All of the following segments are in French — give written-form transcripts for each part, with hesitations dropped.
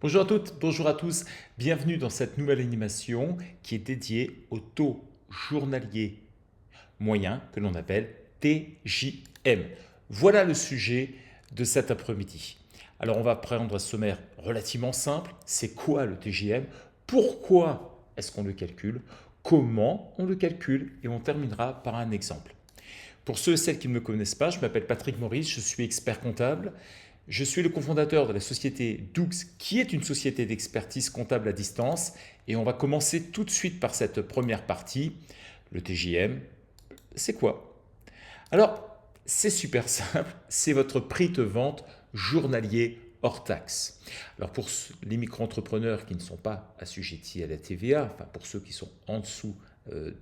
Bonjour à toutes, bonjour à tous, bienvenue dans cette nouvelle animation qui est dédiée au taux journalier moyen que l'on appelle TJM. Voilà le sujet de cet après-midi. Alors on va prendre un sommaire relativement simple, c'est quoi le TJM, pourquoi est-ce qu'on le calcule, comment on le calcule et on terminera par un exemple. Pour ceux et celles qui ne me connaissent pas, je m'appelle Patrick Maurice, je suis expert comptable. Je suis le cofondateur de la société Doux, qui est une société d'expertise comptable à distance. Et on va commencer tout de suite par cette première partie. Le TJM, c'est quoi? Alors, c'est super simple, c'est votre prix de vente journalier hors taxe. Alors pour les micro-entrepreneurs qui ne sont pas assujettis à la TVA, enfin pour ceux qui sont en dessous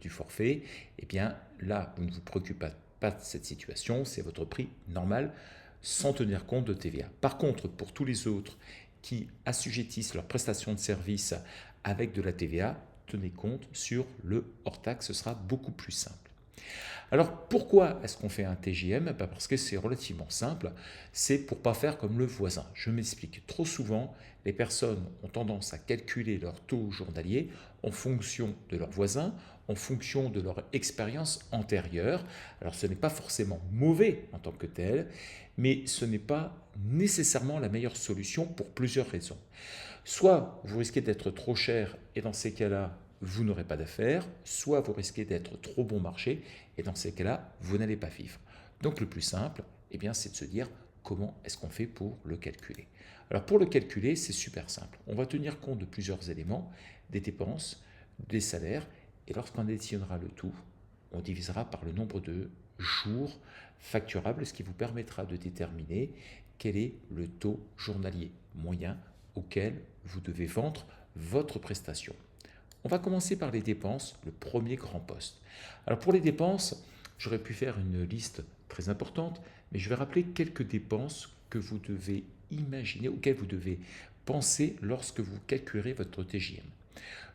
du forfait, eh bien là, vous ne vous préoccupez pas de cette situation, c'est votre prix normal sans tenir compte de TVA. Par contre, pour tous les autres qui assujettissent leurs prestations de service avec de la TVA, tenez compte sur le hors taxe, ce sera beaucoup plus simple. Alors pourquoi est-ce qu'on fait un TJM? Parce que c'est relativement simple, c'est pour ne pas faire comme le voisin. Je m'explique. Trop souvent, les personnes ont tendance à calculer leur taux journalier en fonction de leur voisin, en fonction de leur expérience antérieure. Alors ce n'est pas forcément mauvais en tant que tel, mais ce n'est pas nécessairement la meilleure solution pour plusieurs raisons. Soit vous risquez d'être trop cher et dans ces cas-là, vous n'aurez pas d'affaires, soit vous risquez d'être trop bon marché et dans ces cas-là, vous n'allez pas vivre. Donc le plus simple, eh bien, c'est de se dire comment est-ce qu'on fait pour le calculer. Alors pour le calculer, c'est super simple. On va tenir compte de plusieurs éléments, des dépenses, des salaires, et lorsqu'on additionnera le tout, on divisera par le nombre de jours facturables, ce qui vous permettra de déterminer quel est le taux journalier moyen auquel vous devez vendre votre prestation. On va commencer par les dépenses, le premier grand poste. Alors pour les dépenses, j'aurais pu faire une liste très importante, mais je vais rappeler quelques dépenses que vous devez imaginer, auxquelles vous devez penser lorsque vous calculerez votre TJM.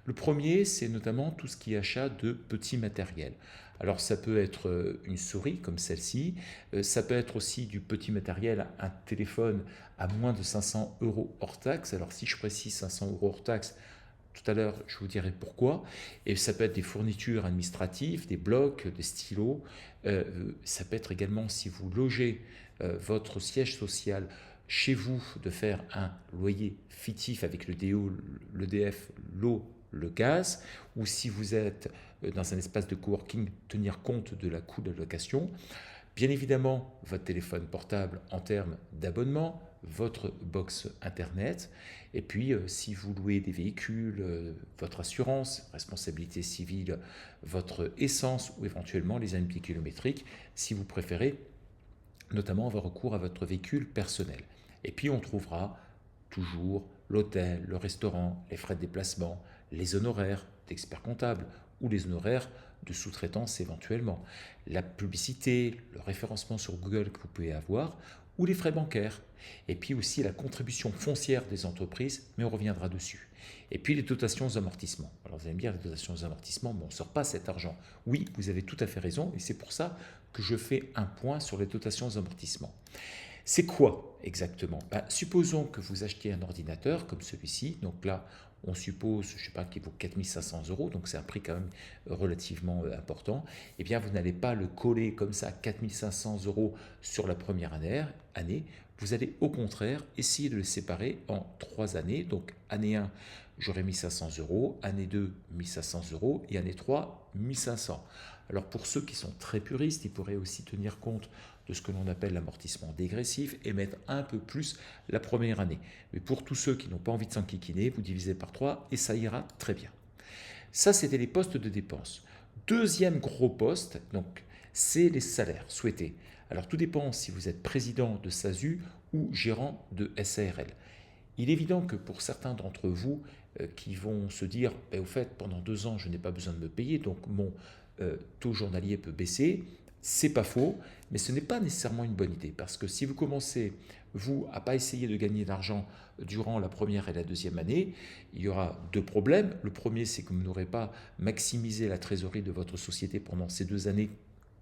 Le premier, c'est notamment tout ce qui est achat de petits matériels. Alors ça peut être une souris comme celle-ci, ça peut être aussi du petit matériel, un téléphone à moins de 500 euros hors taxe. Alors si je précise 500 euros hors taxe, tout à l'heure, je vous dirai pourquoi. Et ça peut être des fournitures administratives, des blocs, des stylos. Ça peut être également, si vous logez votre siège social chez vous, de faire un loyer fictif avec le DO, l'EDF, l'eau, le gaz. Ou si vous êtes dans un espace de coworking, tenir compte de la coût de la location. Bien évidemment, votre téléphone portable en termes d'abonnement, votre box internet, et puis si vous louez des véhicules, votre assurance, responsabilité civile, votre essence ou éventuellement les indemnités kilométriques, si vous préférez notamment avoir recours à votre véhicule personnel. Et puis on trouvera toujours l'hôtel, le restaurant, les frais de déplacement, les honoraires d'experts comptables ou les honoraires de sous-traitance éventuellement, la publicité, le référencement sur Google que vous pouvez avoir ou les frais bancaires. Et puis aussi la contribution foncière des entreprises, mais on reviendra dessus. Et puis les dotations aux amortissements. Alors vous allez me dire, les dotations aux amortissements, on ne sort pas cet argent. Oui, vous avez tout à fait raison, et c'est pour ça que je fais un point sur les dotations aux amortissements. C'est quoi exactement? Supposons que vous achetiez un ordinateur comme celui-ci. Donc là, on suppose, je ne sais pas, qu'il vaut 4500 euros, donc c'est un prix quand même relativement important. Eh bien, vous n'allez pas le coller comme ça, 4500 euros sur la première année. Vous allez au contraire essayer de le séparer en 3 années. Donc année 1, j'aurai 1500 euros, année 2, 1500 euros et année 3, 1500. Alors pour ceux qui sont très puristes, ils pourraient aussi tenir compte de ce que l'on appelle l'amortissement dégressif et mettre un peu plus la première année. Mais pour tous ceux qui n'ont pas envie de s'enquiquiner, vous divisez par 3 et ça ira très bien. Ça, c'était les postes de dépenses. Deuxième gros poste, donc, c'est les salaires souhaités. Alors tout dépend si vous êtes président de SASU ou gérant de SARL. Il est évident que pour certains d'entre vous qui vont se dire, au fait, pendant 2 ans, je n'ai pas besoin de me payer, donc mon taux journalier peut baisser, c'est pas faux, mais ce n'est pas nécessairement une bonne idée, parce que si vous commencez, vous, à pas essayer de gagner d'argent durant la première et la deuxième année, il y aura deux problèmes. Le premier, c'est que vous n'aurez pas maximisé la trésorerie de votre société pendant ces 2 années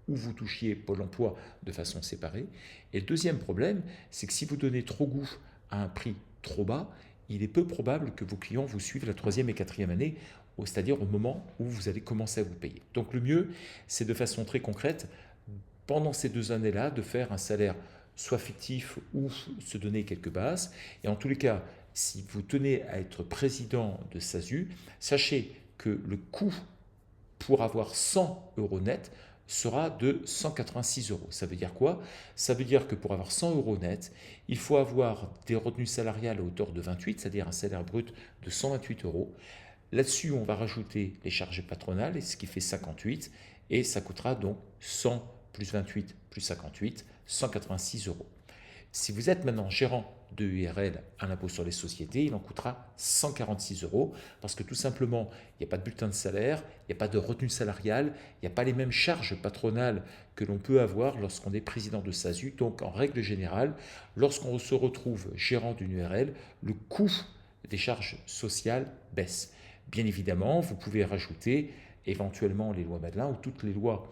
où vous touchiez Pôle emploi de façon séparée. Et le deuxième problème, c'est que si vous donnez trop goût à un prix trop bas, il est peu probable que vos clients vous suivent la troisième et quatrième année, c'est-à-dire au moment où vous allez commencer à vous payer. Donc le mieux, c'est de façon très concrète, pendant ces 2 années-là, de faire un salaire soit fictif ou se donner quelques bases. Et en tous les cas, si vous tenez à être président de SASU, sachez que le coût pour avoir 100 euros net sera de 186 euros. Ça veut dire quoi? Ça veut dire que pour avoir 100 euros net, il faut avoir des revenus salariales à hauteur de 28, c'est-à-dire un salaire brut de 128 euros. Là-dessus, on va rajouter les charges patronales, ce qui fait 58, et ça coûtera donc 100 plus 28 plus 58, 186 euros. Si vous êtes maintenant gérant de URL à l'impôt sur les sociétés, il en coûtera 146 euros parce que tout simplement, il n'y a pas de bulletin de salaire, il n'y a pas de retenue salariale, il n'y a pas les mêmes charges patronales que l'on peut avoir lorsqu'on est président de SASU. Donc, en règle générale, lorsqu'on se retrouve gérant d'une URL, le coût des charges sociales baisse. Bien évidemment, vous pouvez rajouter éventuellement les lois Madelin ou toutes les lois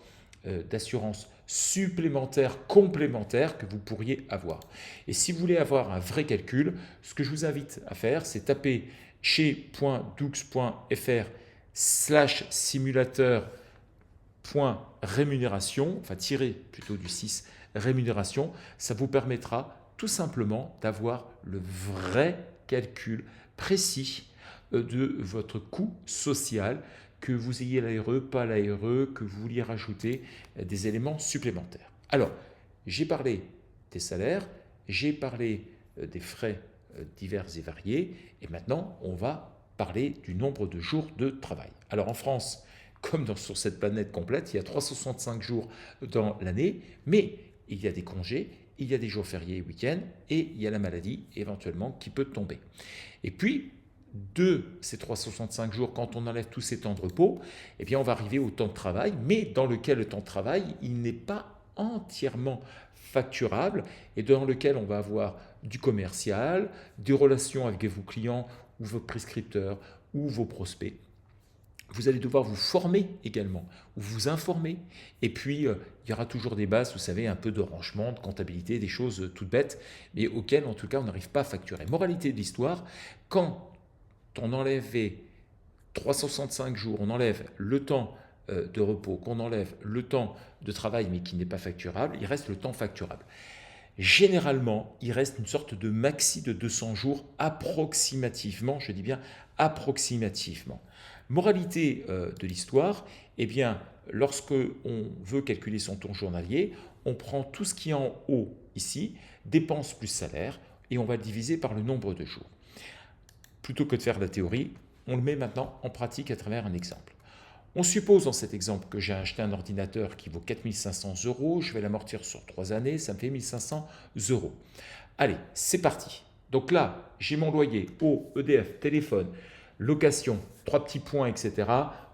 d'assurance supplémentaires, complémentaires que vous pourriez avoir. Et si vous voulez avoir un vrai calcul, ce que je vous invite à faire, c'est taper chez.doux.fr/simulateur.rémunération, enfin tirer plutôt du 6, rémunération, ça vous permettra tout simplement d'avoir le vrai calcul précis de votre coût social, que vous ayez l'ARE, pas l'ARE, que vous vouliez rajouter des éléments supplémentaires. Alors, j'ai parlé des salaires, j'ai parlé des frais divers et variés, et maintenant, on va parler du nombre de jours de travail. Alors, en France, comme sur cette planète complète, il y a 365 jours dans l'année, mais il y a des congés, il y a des jours fériés et week-ends, et il y a la maladie éventuellement qui peut tomber. Et puis, de ces 365 jours, quand on enlève tous ces temps de repos, eh bien on va arriver au temps de travail, mais dans lequel le temps de travail, il n'est pas entièrement facturable et dans lequel on va avoir du commercial, des relations avec vos clients ou vos prescripteurs ou vos prospects. Vous allez devoir vous former également, ou vous informer. Et puis, il y aura toujours des bases, vous savez, un peu de rangement, de comptabilité, des choses toutes bêtes, mais auxquelles, en tout cas, on n'arrive pas à facturer. Moralité de l'histoire, quand on enlève 365 jours, on enlève le temps de repos, qu'on enlève le temps de travail mais qui n'est pas facturable, il reste le temps facturable. Généralement, il reste une sorte de maxi de 200 jours approximativement, je dis bien approximativement. Moralité de l'histoire, eh bien, lorsque on veut calculer son temps journalier, on prend tout ce qui est en haut ici, dépenses plus salaire, et on va le diviser par le nombre de jours. Plutôt que de faire la théorie, on le met maintenant en pratique à travers un exemple. On suppose dans cet exemple que j'ai acheté un ordinateur qui vaut 4 500 euros, je vais l'amortir sur 3 années, ça me fait 1 500 euros. Allez, c'est parti. Donc là, j'ai mon loyer, eau, EDF, téléphone, location, 3 petits points, etc.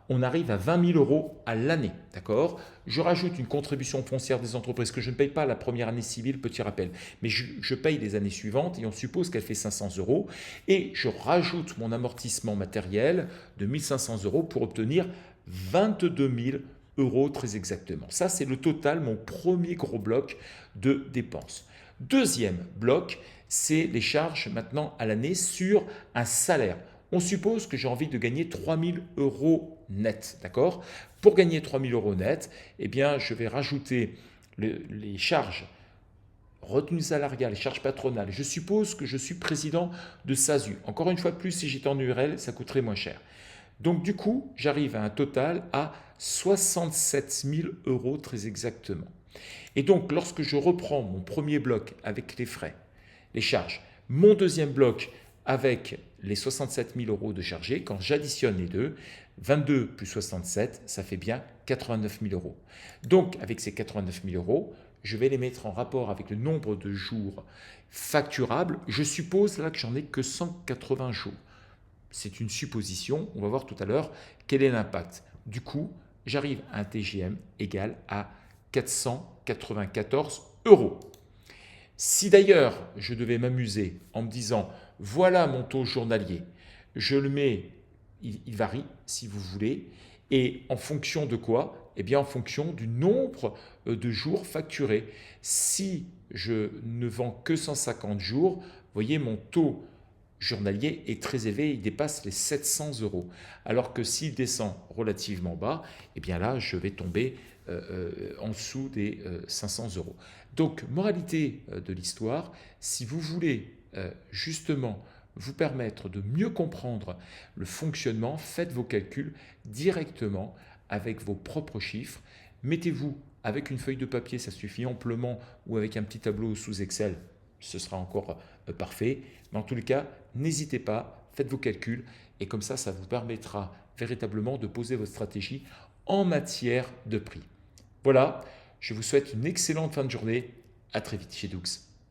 On arrive à 20 000 euros à l'année, d'accord? Je rajoute une contribution foncière des entreprises que je ne paye pas la première année civile, petit rappel, mais je paye les années suivantes et on suppose qu'elle fait 500 euros et je rajoute mon amortissement matériel de 1 500 euros pour obtenir 22 000 euros très exactement. Ça, c'est le total, mon premier gros bloc de dépenses. Deuxième bloc, c'est les charges maintenant à l'année sur un salaire. On suppose que j'ai envie de gagner 3 000 euros net, d'accord? Pour gagner 3 000 euros net, eh bien, je vais rajouter les charges retenues salariales, les charges patronales. Je suppose que je suis président de SASU. Encore une fois de plus, si j'étais en URL, ça coûterait moins cher. Donc du coup, j'arrive à un total à 67 000 euros très exactement. Et donc, lorsque je reprends mon premier bloc avec les frais, les charges, mon deuxième bloc avec les 67 000 euros de chargés, quand j'additionne les deux, 22 plus 67, ça fait bien 89 000 euros. Donc, avec ces 89 000 euros, je vais les mettre en rapport avec le nombre de jours facturables. Je suppose là que j'en ai que 180 jours. C'est une supposition, on va voir tout à l'heure quel est l'impact. Du coup, j'arrive à un TGM égal à 494 euros. Si d'ailleurs je devais m'amuser en me disant voilà mon taux journalier, je le mets, il varie si vous voulez, et en fonction de quoi? Eh bien en fonction du nombre de jours facturés. Si je ne vends que 150 jours, vous voyez mon taux journalier est très élevé, il dépasse les 700 euros. Alors que s'il descend relativement bas, eh bien là, je vais tomber en dessous des 500 euros. Donc, moralité de l'histoire, si vous voulez justement vous permettre de mieux comprendre le fonctionnement, faites vos calculs directement avec vos propres chiffres. Mettez-vous avec une feuille de papier, ça suffit amplement, ou avec un petit tableau sous Excel, ce sera encore parfait. Mais en tous les cas, n'hésitez pas, faites vos calculs, et comme ça vous permettra véritablement de poser votre stratégie en matière de prix. Voilà, je vous souhaite une excellente fin de journée. À très vite chez Doux.